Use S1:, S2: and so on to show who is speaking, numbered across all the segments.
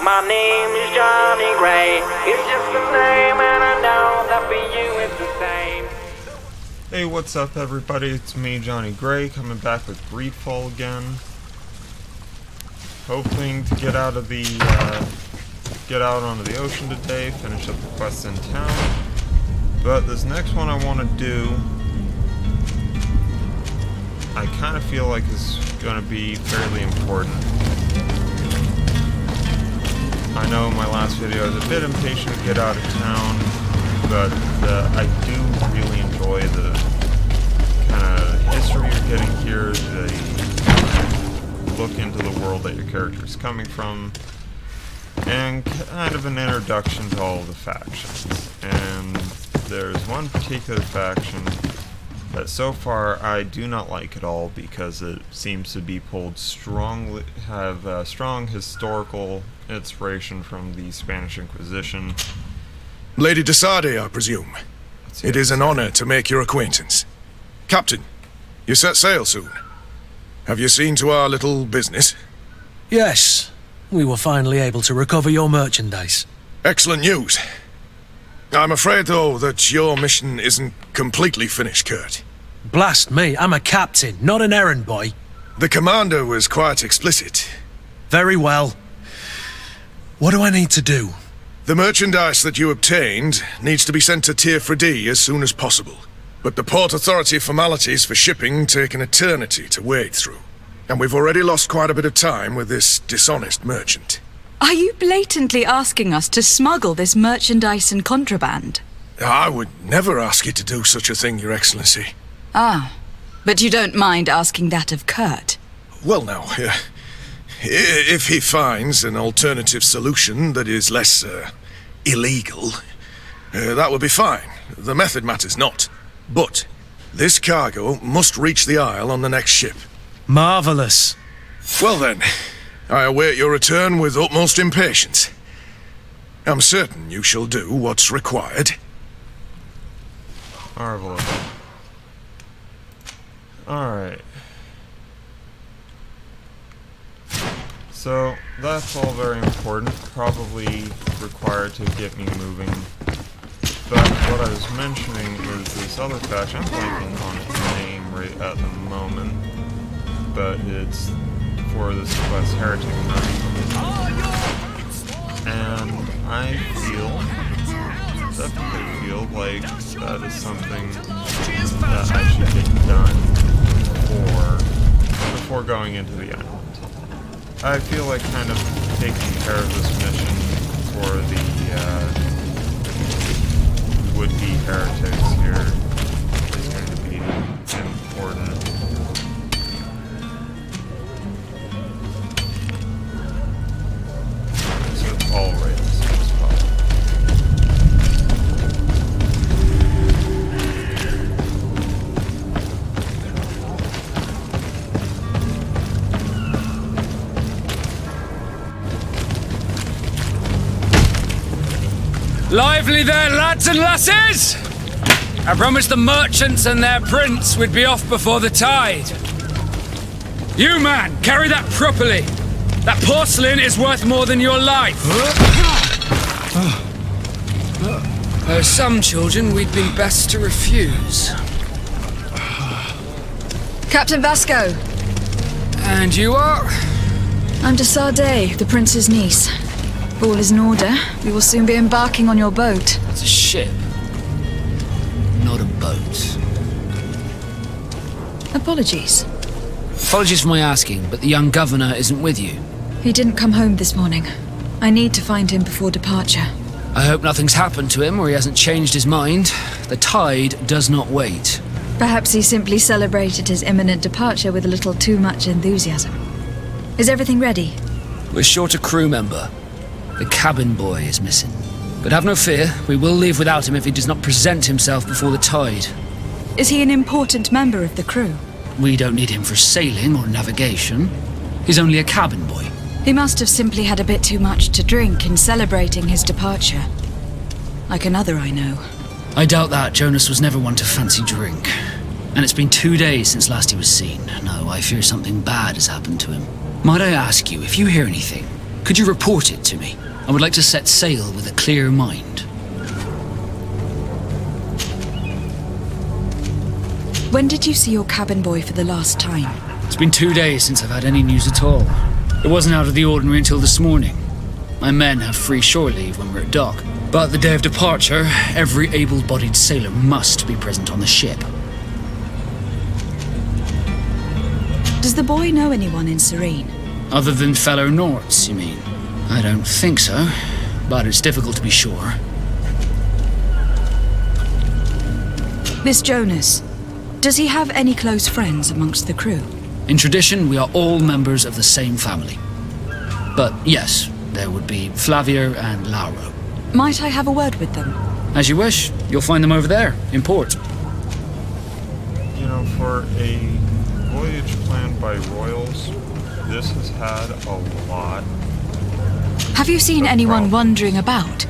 S1: My name is Johnny Gray. It's just a name, and I know that for you it's the same.
S2: Hey, what's up everybody? It's me, Johnny Gray, coming back with Greedfall again. Hoping to get out onto the ocean today, finish up the quests in town. But this next one I want to do, I kind of feel like is going to be fairly important. I know in my last video I was a bit impatient to get out of town, but I do really enjoy the kind of history you're getting here, the look into the world that your character is coming from, and kind of an introduction to all of the factions. And there's one particular faction that so far I do not like at all because it seems to be pulled strong historical inspiration from the Spanish Inquisition.
S3: Lady de Sardet, I presume. It is an honor to make your acquaintance. Captain, you set sail soon. Have you seen to our little business?
S4: Yes, we were finally able to recover your merchandise.
S3: Excellent news. I'm afraid, though, that your mission isn't completely finished, Kurt.
S4: Blast me, I'm a captain, not an errand boy.
S3: The commander was quite explicit.
S4: Very well. What do I need to do?
S3: The merchandise that you obtained needs to be sent to Tier 4D as soon as possible. But the Port Authority formalities for shipping take an eternity to wade through. And we've already lost quite a bit of time with this dishonest merchant.
S5: Are you blatantly asking us to smuggle this merchandise and contraband?
S3: I would never ask you to do such a thing, Your Excellency.
S5: Ah, but you don't mind asking that of Kurt?
S3: Well now, if he finds an alternative solution that is less, illegal, that would be fine. The method matters not. But this cargo must reach the Isle on the next ship.
S4: Marvelous.
S3: Well then, I await your return with utmost impatience. I'm certain you shall do what's required.
S2: Marvelous. Alright. So, that's all very important, probably required to get me moving. But what I was mentioning is this other faction, I'm blanking on its name right at the moment, but it's for this quest, Heretic Night. And I definitely feel like that is something that I should get done before going into the island. I feel like kind of taking care of this mission for the would-be heretics here is going to be important. So it's all right as soon as possible.
S6: Lively there, lads and lasses! I promised the merchants and their prince we'd be off before the tide. You, man, carry that properly. That porcelain is worth more than your life. There are some children we'd be best to refuse.
S5: Captain Vasco.
S6: And you are?
S5: I'm de Sardet, the prince's niece. If all is in order, we will soon be embarking on your boat.
S6: It's a ship, not a boat.
S5: Apologies.
S6: Apologies for my asking, but the young governor isn't with you.
S5: He didn't come home this morning. I need to find him before departure.
S6: I hope nothing's happened to him or he hasn't changed his mind. The tide does not wait.
S5: Perhaps he simply celebrated his imminent departure with a little too much enthusiasm. Is everything ready?
S6: We're short a crew member. The cabin boy is missing. But have no fear, we will leave without him if he does not present himself before the tide.
S5: Is he an important member of the crew?
S6: We don't need him for sailing or navigation. He's only a cabin boy.
S5: He must have simply had a bit too much to drink in celebrating his departure. Like another I know.
S6: I doubt that. Jonas was never one to fancy drink. And it's been 2 days since last he was seen. No, I fear something bad has happened to him. Might I ask you, if you hear anything, Could you report it to me? I would like to set sail with a clear mind.
S5: When did you see your cabin boy for the last time?
S6: It's been 2 days since I've had any news at all. It wasn't out of the ordinary until this morning. My men have free shore leave when we're at dock. But the day of departure, every able-bodied sailor must be present on the ship.
S5: Does the boy know anyone in Serene?
S6: Other than fellow Norts, you mean? I don't think so, but it's difficult to be sure.
S5: Miss Jonas, does he have any close friends amongst the crew?
S6: In tradition, we are all members of the same family. But yes, there would be Flavia and Lauro.
S5: Might I have a word with them?
S6: As you wish. You'll find them over there, in port.
S2: You know, for a voyage planned by royals, this has had a lot.
S5: Have you seen
S2: No
S5: anyone
S2: problem.
S5: wandering about?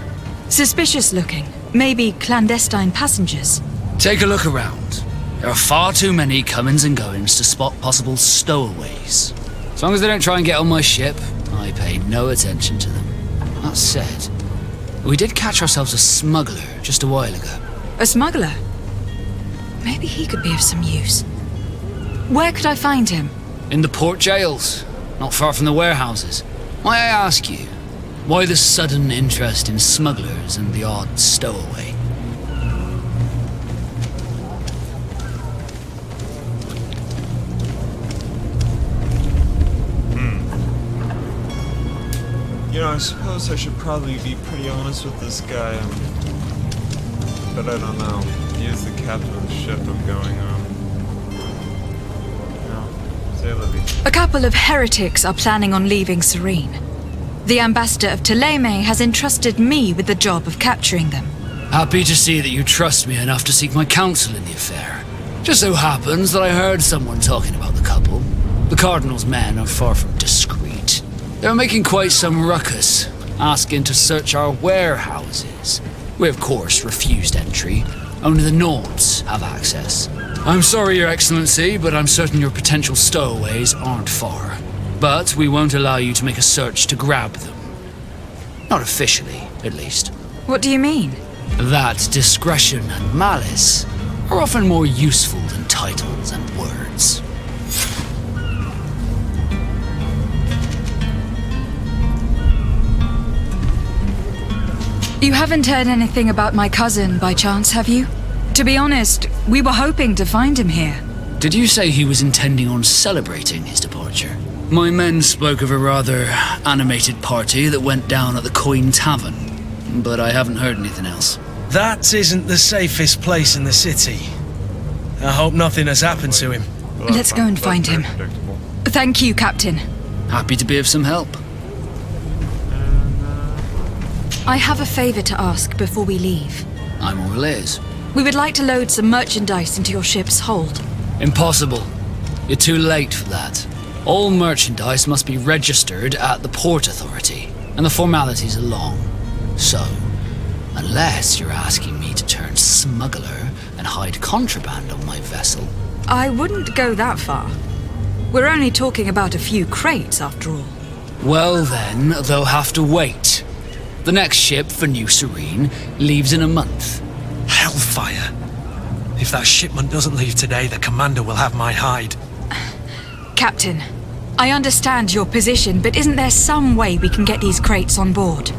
S5: Suspicious looking. Maybe clandestine passengers.
S6: Take a look around. There are far too many comings and goings to spot possible stowaways. As long as they don't try and get on my ship, I pay no attention to them. That said, we did catch ourselves a smuggler just a while ago.
S5: A smuggler? Maybe he could be of some use. Where could I find him?
S6: In the port jails, not far from the warehouses. May I ask you, why the sudden interest in smugglers and the odd stowaway?
S2: You know, I suppose I should probably be pretty honest with this guy, but I don't know. He is the captain of the ship I'm going on. Say, Libby.
S5: A couple of heretics are planning on leaving Serene. The ambassador of Ptolemy has entrusted me with the job of capturing them.
S6: Happy to see that you trust me enough to seek my counsel in the affair. Just so happens that I heard someone talking about the couple. The Cardinal's men are far from discreet. They're making quite some ruckus, asking to search our warehouses. We, of course, refused entry. Only the Nords have access. I'm sorry, Your Excellency, but I'm certain your potential stowaways aren't far. But we won't allow you to make a search to grab them. Not officially, at least.
S5: What do you mean?
S6: That discretion and malice are often more useful than titles and words.
S5: You haven't heard anything about my cousin by chance, have you? To be honest, we were hoping to find him here.
S6: Did you say he was intending on celebrating his departure? My men spoke of a rather animated party that went down at the Coin Tavern, but I haven't heard anything else.
S4: That isn't the safest place in the city. I hope nothing has happened to him.
S2: Well,
S5: Let's go and find him.
S2: predictable.
S5: Thank you, Captain.
S6: Happy to be of some help.
S5: I have a favor to ask before we leave.
S6: I'm all ears.
S5: We would like to load some merchandise into your ship's hold.
S6: Impossible. You're too late for that. All merchandise must be registered at the Port Authority, and the formalities are long. So, unless you're asking me to turn smuggler and hide contraband on my vessel.
S5: I wouldn't go that far. We're only talking about a few crates, after all.
S6: Well then, they'll have to wait. The next ship for New Serene leaves in a month.
S4: Hellfire. If that shipment doesn't leave today, the commander will have my hide.
S5: Captain, I understand your position, but isn't there some way we can get these crates on board?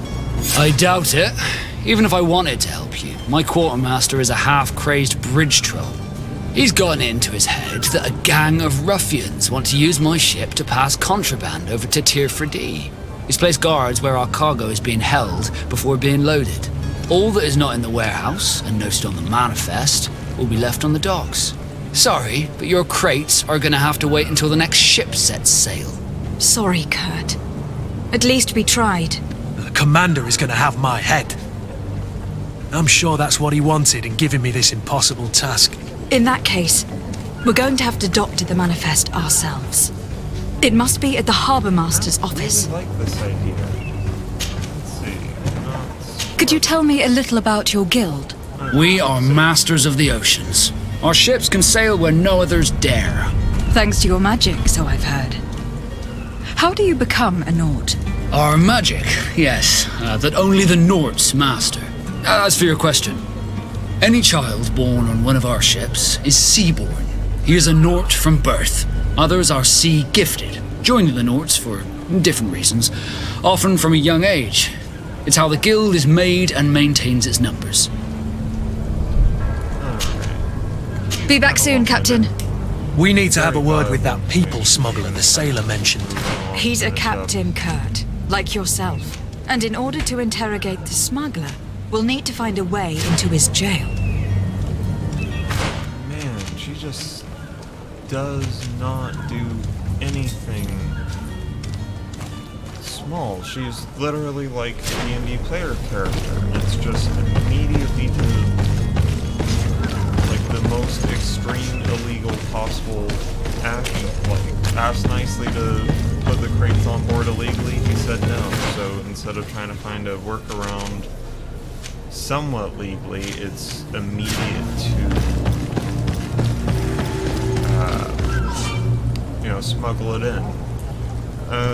S6: I doubt it. Even if I wanted to help you, my quartermaster is a half-crazed bridge troll. He's gotten it into his head that a gang of ruffians want to use my ship to pass contraband over to Tirfredi. He's placed guards where our cargo is being held before being loaded. All that is not in the warehouse, and noted on the manifest, will be left on the docks. Sorry, but your crates are gonna have to wait until the next ship sets sail.
S5: Sorry, Kurt. At least we tried.
S4: The commander is going to have my head. I'm sure that's what he wanted in giving me this impossible task.
S5: In that case, we're going to have to doctor the manifest ourselves. It must be at the Harbour Master's office.
S2: I really like this idea. Let's see.
S5: Could you tell me a little about your guild?
S6: We are masters of the oceans. Our ships can sail where no others dare.
S5: Thanks to your magic, so I've heard. How do you become a Nord?
S6: Our magic, yes, that only the Norts master. As for your question, any child born on one of our ships is sea-born. He is a Nort from birth. Others are sea-gifted, joining the Norts for different reasons, often from a young age. It's how the guild is made and maintains its numbers.
S5: Be back soon, Captain.
S4: We need to have a word with that people smuggler the sailor mentioned.
S5: He's a captain, Kurt, like yourself. And in order to interrogate the smuggler, we'll need to find a way into his jail.
S2: Man, she just does not do anything small. She's literally like a D&D player character. It's just immediately to like the most extreme illegal possible action. Like, asked nicely to put the crates on board illegally, he said no. So instead of trying to find a workaround somewhat legally, it's immediate to smuggle it in.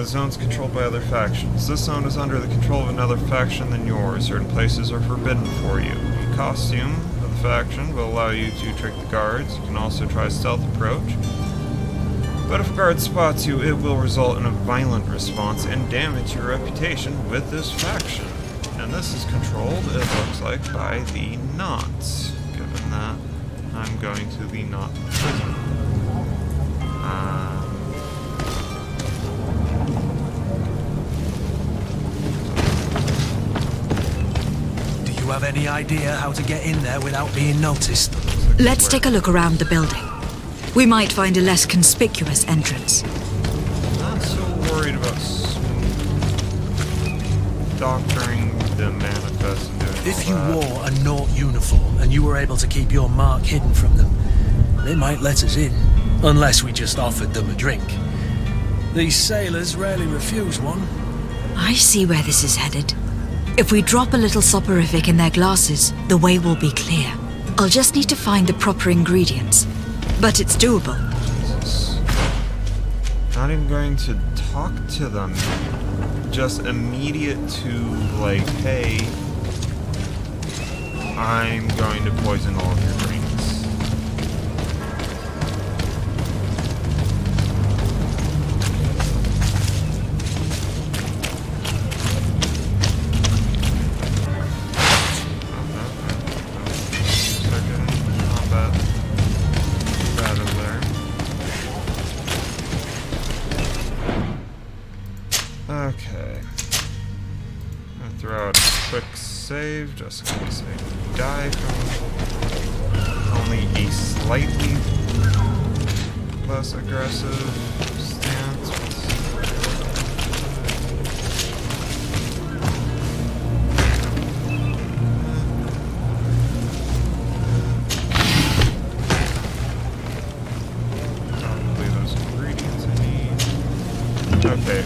S2: Zone's controlled by other factions. This zone is under the control of another faction than yours. Certain places are forbidden for you. The costume of the faction will allow you to trick the guards. You can also try stealth approach. But if a guard spots you, it will result in a violent response and damage your reputation with this faction. And this is controlled, it looks like, by the Knots, given that I'm going to the Knot prison.
S4: Do you have any idea how to get in there without being noticed?
S5: Let's take a look around the building. We might find a less conspicuous entrance.
S2: Not so worried about doctoring the manifest and doing
S4: If
S2: all
S4: you
S2: that.
S4: wore a Nort uniform and you were able to keep your mark hidden from them, they might let us in, unless we just offered them a drink. These sailors rarely refuse one.
S5: I see where this is headed. If we drop a little soporific in their glasses, the way will be clear. I'll just need to find the proper ingredients. But it's doable.
S2: Jesus. Not even going to talk to them. Just immediate to, like, hey, I'm going to poison all of your drinks. Okay. I'm gonna throw out a quick save just in case I die from only a slightly less aggressive stance. Probably those ingredients I need. Okay.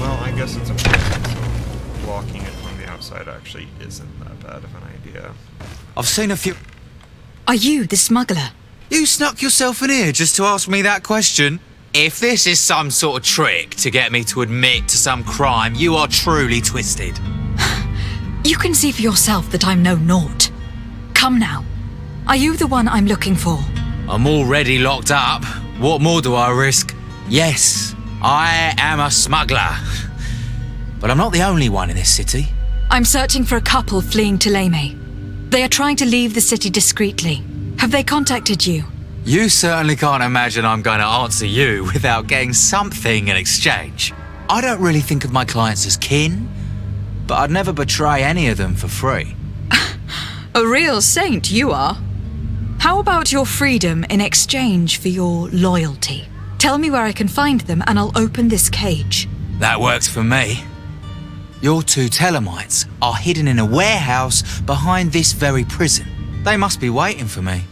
S2: Well, I guess it's a prison, so blocking it from the outside actually isn't that bad of an idea.
S7: I've seen a few...
S5: Are you the smuggler?
S7: You snuck yourself in here just to ask me that question? If this is some sort of trick to get me to admit to some crime, you are truly twisted.
S5: You can see for yourself that I'm no Nort. Come now. Are you the one I'm looking for?
S7: I'm already locked up. What more do I risk? Yes, I am a smuggler. But I'm not the only one in this city.
S5: I'm searching for a couple fleeing to Leme. They are trying to leave the city discreetly. Have they contacted you?
S7: You certainly can't imagine I'm going to answer you without getting something in exchange. I don't really think of my clients as kin, but I'd never betray any of them for free.
S5: A real saint you are. How about your freedom in exchange for your loyalty? Tell me where I can find them and I'll open this cage.
S7: That works for me. Your two Telemites are hidden in a warehouse behind this very prison. They must be waiting for me.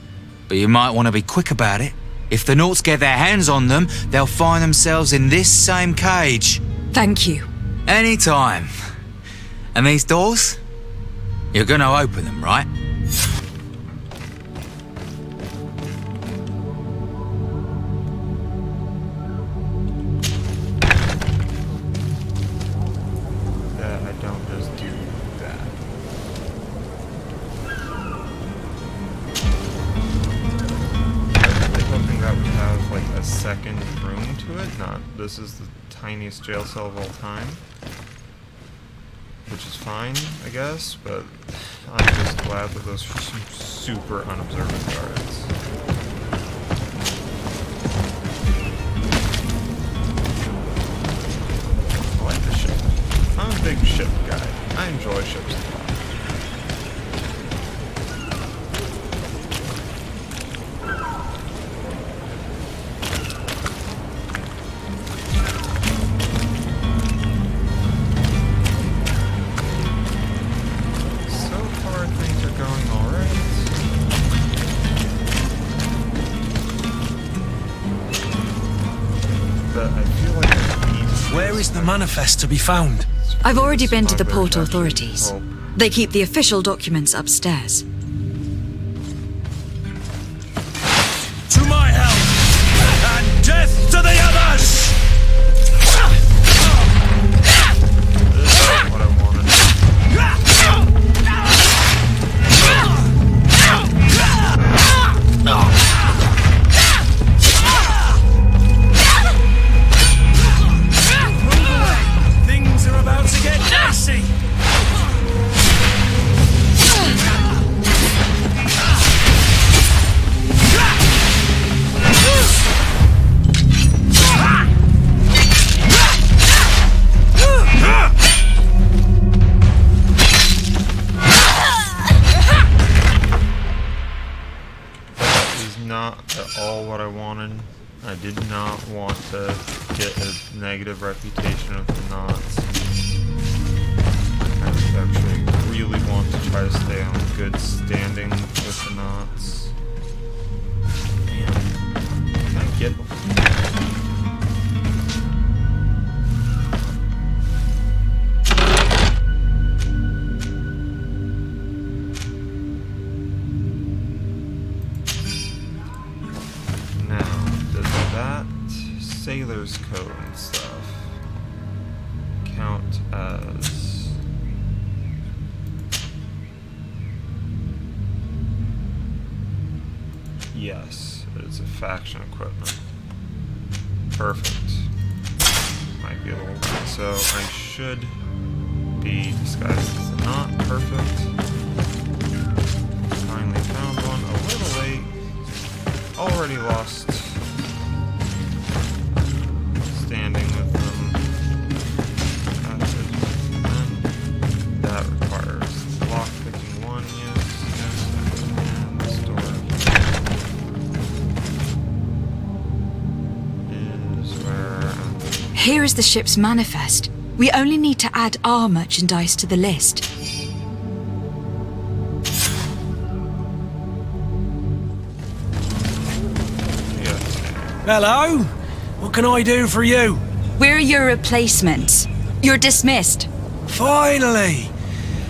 S7: But you might want to be quick about it. If the Norts get their hands on them, they'll find themselves in this same cage.
S5: Thank you.
S7: Anytime. And these doors? You're gonna open them, right?
S2: this is the tiniest jail cell of all time. Which is fine, I guess, but I'm just glad that those are some super unobservant guards. I like the ship. I'm a big ship guy. I enjoy ships a lot.
S4: Where is the manifest to be found?
S5: I've already been to the port authorities. They keep the official documents upstairs.
S4: To my help! And death to the others!
S2: This is what I wanted.
S4: Things are about to get dicey!
S2: Not at all what I wanted. I did not want to get a negative reputation of the knots. I actually really want to try to stay on good standing with the knots. Man, can I get them? Sailor's code and stuff count as yes, it's a faction equipment. Perfect. Might be a little bit, so I should be disguised as a knot. Perfect. Finally found one. A little late. Already lost standing with them. That requires lock picking one, yes, and this door is where
S5: Here is the ship's manifest. We only need to add our merchandise to the list.
S4: Hello? What can I do for you?
S5: We're your replacements. You're dismissed.
S4: Finally!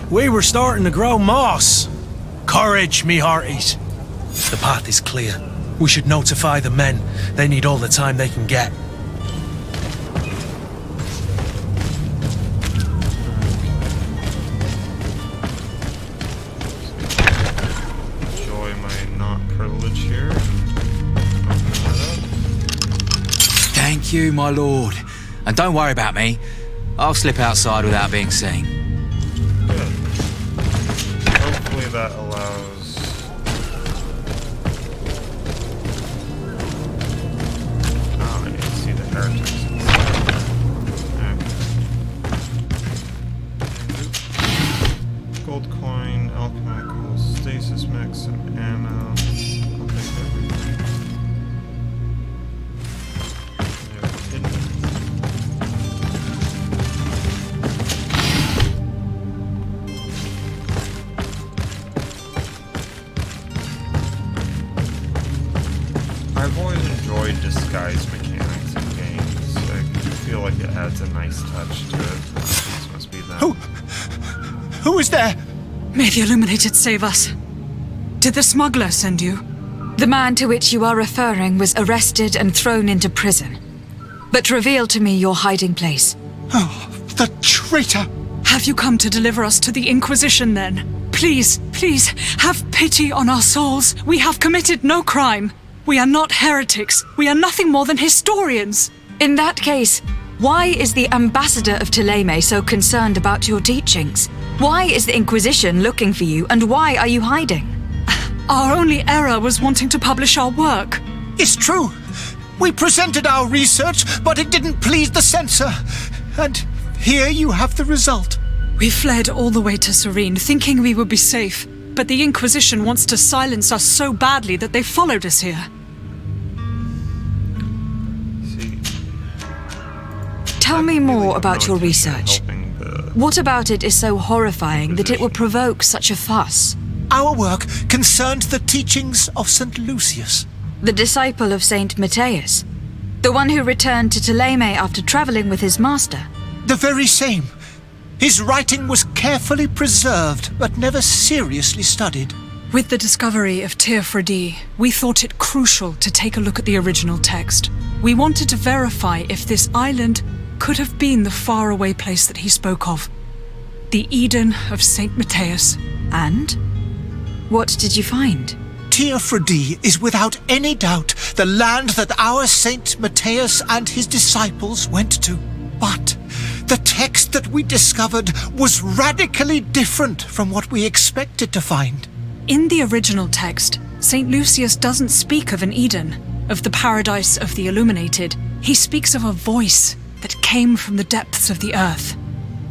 S4: We were starting to grow moss. Courage, me hearties. The path is clear. We should notify the men. They need all the time they can get.
S2: enjoy my not privilege here.
S7: Thank you, my lord. And don't worry about me. I'll slip outside without being seen.
S2: Good. Hopefully that allows... Oh, I need to see the heretics. Okay. Gold coin, alchemical, stasis mix, and ammo. I'll take everything. I've always enjoyed disguise mechanics in games. I feel like it adds a nice touch to it. These must be them.
S8: Who is there?
S5: May the Illuminated save us. Did the smuggler send you? The man to which you are referring was arrested and thrown into prison. But reveal to me your hiding place.
S8: Oh, the traitor!
S9: Have you come to deliver us to the Inquisition, then? Please, please, have pity on our souls. We have committed no crime. We are not heretics. We are nothing more than historians.
S5: In that case, why is the ambassador of Ptolemy so concerned about your teachings? Why is the Inquisition looking for you, and why are you hiding?
S9: Our only error was wanting to publish our work.
S8: It's true. We presented our research, but it didn't please the censor. And here you have the result.
S9: We fled all the way to Serene, thinking we would be safe. But the Inquisition wants to silence us so badly that they followed us here.
S2: See,
S5: Tell me more about your research. What about it is so horrifying that it will provoke such a fuss?
S8: Our work concerned the teachings of St. Lucius.
S5: The disciple of Saint Matthias? The one who returned to Ptolemy after traveling with his master?
S8: The very same. His writing was carefully preserved, but never seriously studied.
S9: With the discovery of Teofrodi, we thought it crucial to take a look at the original text. We wanted to verify if this island could have been the faraway place that he spoke of. The Eden of Saint Matthias.
S5: And? What did you find?
S8: Teofrodi is without any doubt the land that our Saint Matthias and his disciples went to. But the text that we discovered was radically different from what we expected to find.
S9: In the original text, St. Lucius doesn't speak of an Eden, of the paradise of the illuminated. He speaks of a voice that came from the depths of the earth,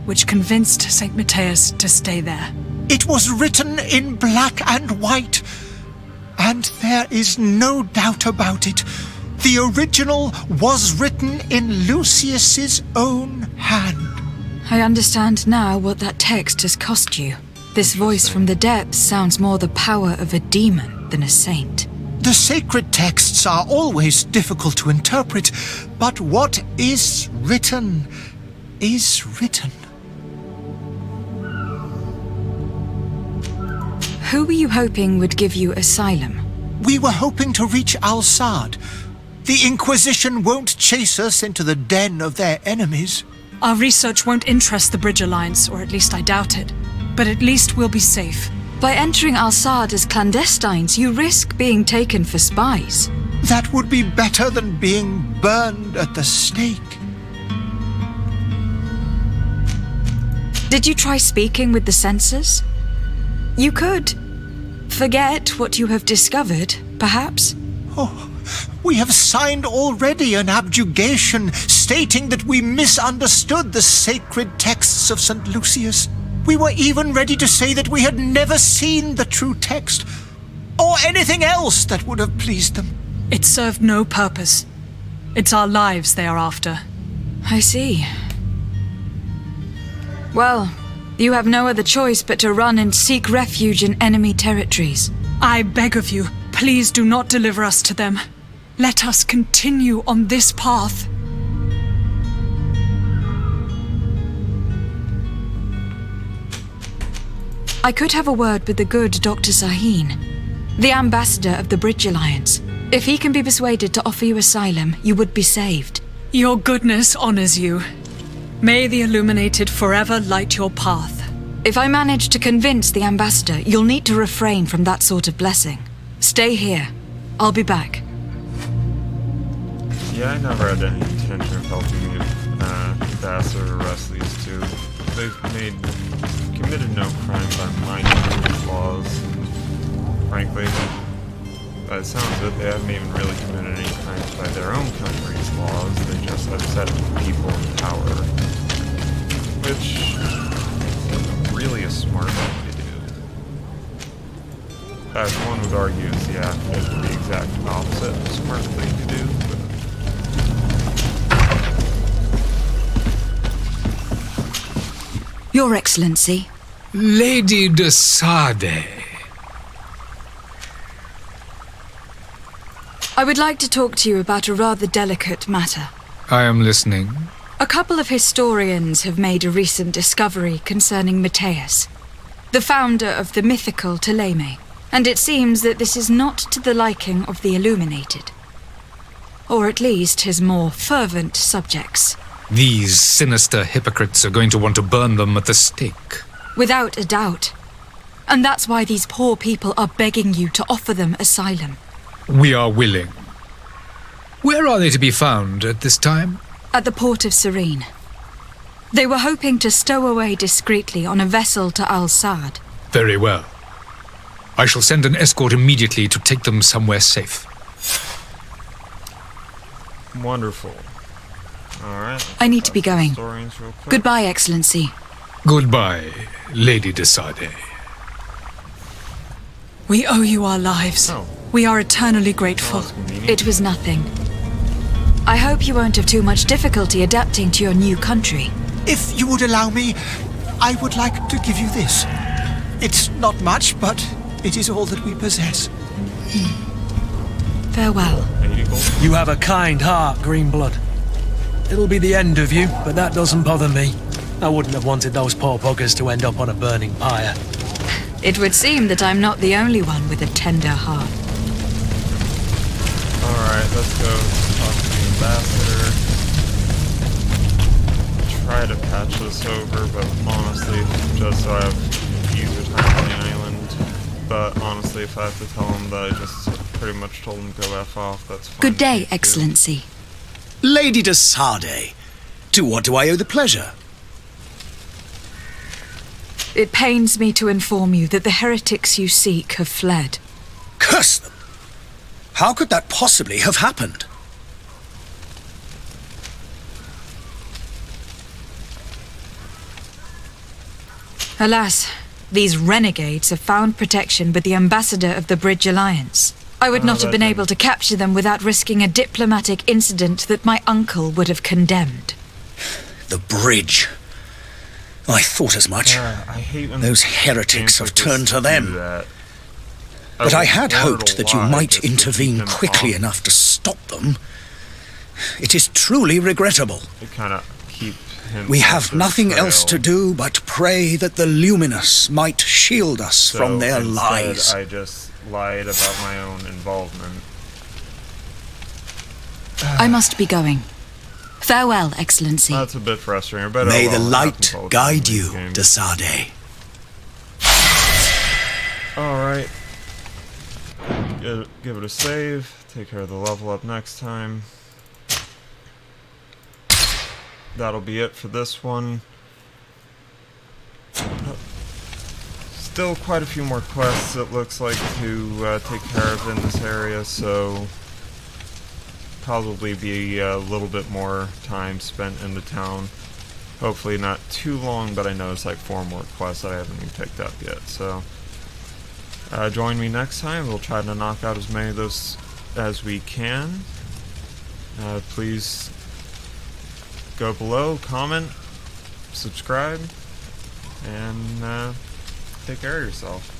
S9: which convinced St. Matthias to stay there.
S8: It was written in black and white, and there is no doubt about it. The original was written in Lucius's own hand.
S5: I understand now what that text has cost you. This voice from the depths sounds more the power of a demon than a saint.
S8: The sacred texts are always difficult to interpret, but what is written is written.
S5: Who were you hoping would give you asylum?
S8: We were hoping to reach Al-Sad. The Inquisition won't chase us into the den of their enemies.
S9: Our research won't interest the Bridge Alliance, or at least I doubt it. But at least we'll be safe.
S5: By entering Al-Sad as clandestines, you risk being taken for spies.
S8: That would be better than being burned at the stake.
S5: Did you try speaking with the censors? You could. Forget what you have discovered, perhaps.
S8: Oh, we have signed already an abjugation stating that we misunderstood the sacred texts of St. Lucius. We were even ready to say that we had never seen the true text, or anything else that would have pleased them.
S9: It served no purpose. It's our lives they are after.
S5: I see. Well, you have no other choice but to run and seek refuge in enemy territories.
S9: I beg of you, please do not deliver us to them. Let us continue on this path.
S5: I could have a word with the good Dr. Sahin, the ambassador of the Bridge Alliance. If he can be persuaded to offer you asylum, you would be saved.
S9: Your goodness honors you. May the Illuminated forever light your path.
S5: If I manage to convince the ambassador, you'll need to refrain from that sort of blessing. Stay here. I'll be back.
S2: Yeah, I never had any intention of helping you, ambassador, arrest these two. They've committed no crime by my country's laws. Frankly, by the sounds of it, they haven't even really committed any crimes by their own country's laws. They just upset people in power, which isn't really a smart thing to do. As one would argue, it's the exact opposite of a smart thing to do.
S5: Your Excellency.
S10: Lady de Sade.
S5: I would like to talk to you about a rather delicate matter.
S10: I am listening.
S5: A couple of historians have made a recent discovery concerning Matthias, the founder of the mythical Ptolemy, and it seems that this is not to the liking of the Illuminated. Or at least his more fervent subjects.
S10: These sinister hypocrites are going to want to burn them at the stake.
S5: Without a doubt. And that's why these poor people are begging you to offer them asylum.
S10: We are willing. Where are they to be found at this time?
S5: At the port of Serene. They were hoping to stow away discreetly on a vessel to Al-Sad.
S10: Very well. I shall send an escort immediately to take them somewhere safe.
S2: Wonderful. Alright.
S5: I need to be going.
S2: Historians real quick.
S5: Goodbye, Excellency.
S10: Goodbye, Lady de Sade.
S9: We owe you our lives.
S2: Oh.
S9: We are eternally grateful.
S2: That's convenient.
S5: It was nothing. I hope you won't have too much difficulty adapting to your new country.
S8: If you would allow me, I would like to give you this. It's not much, but it is all that we possess.
S5: Farewell.
S2: 80 gold.
S4: You have a kind heart, Greenblood. It'll be the end of you, but that doesn't bother me. I wouldn't have wanted those poor buggers to end up on a burning pyre.
S5: It would seem that I'm not the only one with a tender heart.
S2: Alright, let's go talk to the ambassador. Try to patch this over, but honestly, just so I have easier time on the island. But honestly, if I have to tell him that I just pretty much told him to go F off, that's fine.
S5: Good day,
S2: too.
S5: Excellency.
S11: Lady de Sade, to what do I owe the pleasure?
S5: It pains me to inform you that the heretics you seek have fled.
S11: Curse them! How could that possibly have happened?
S5: Alas, these renegades have found protection with the ambassador of the Bridge Alliance. I would not have been able to capture them without risking a diplomatic incident that my uncle would have condemned.
S11: The bridge. I thought as much.
S2: I hate when
S11: Those heretics
S2: games like
S11: have turned
S2: this
S11: to them.
S2: do that.
S11: But I
S2: worked
S11: had
S2: hard
S11: hoped
S2: a
S11: that you
S2: lot
S11: might
S2: just to keep
S11: intervene
S2: them
S11: quickly
S2: off.
S11: enough to stop them. It is truly regrettable.
S2: To kind of keep him
S11: We
S2: off
S11: have
S2: this
S11: nothing else to
S2: trail.
S11: do but pray that the Luminous might shield us
S2: So
S11: from their
S2: instead,
S11: lies.
S2: I just lied about my own involvement.
S5: I must be going. Farewell, Excellency.
S2: That's a bit frustrating. But
S11: May
S2: oh
S11: the
S2: well, it
S11: light
S2: happens all the time
S11: guide
S2: in these
S11: you,
S2: games.
S11: de Sade.
S2: Alright. Give it a save. Take care of the level up next time. That'll be it for this one. Still quite a few more quests, it looks like, to take care of in this area, so probably be a little bit more time spent in the town. Hopefully not too long, but I know it's like 4 more quests that I haven't even picked up yet, so join me next time. We'll try to knock out as many of those as we can. Please go below, comment, subscribe, and take care of yourself.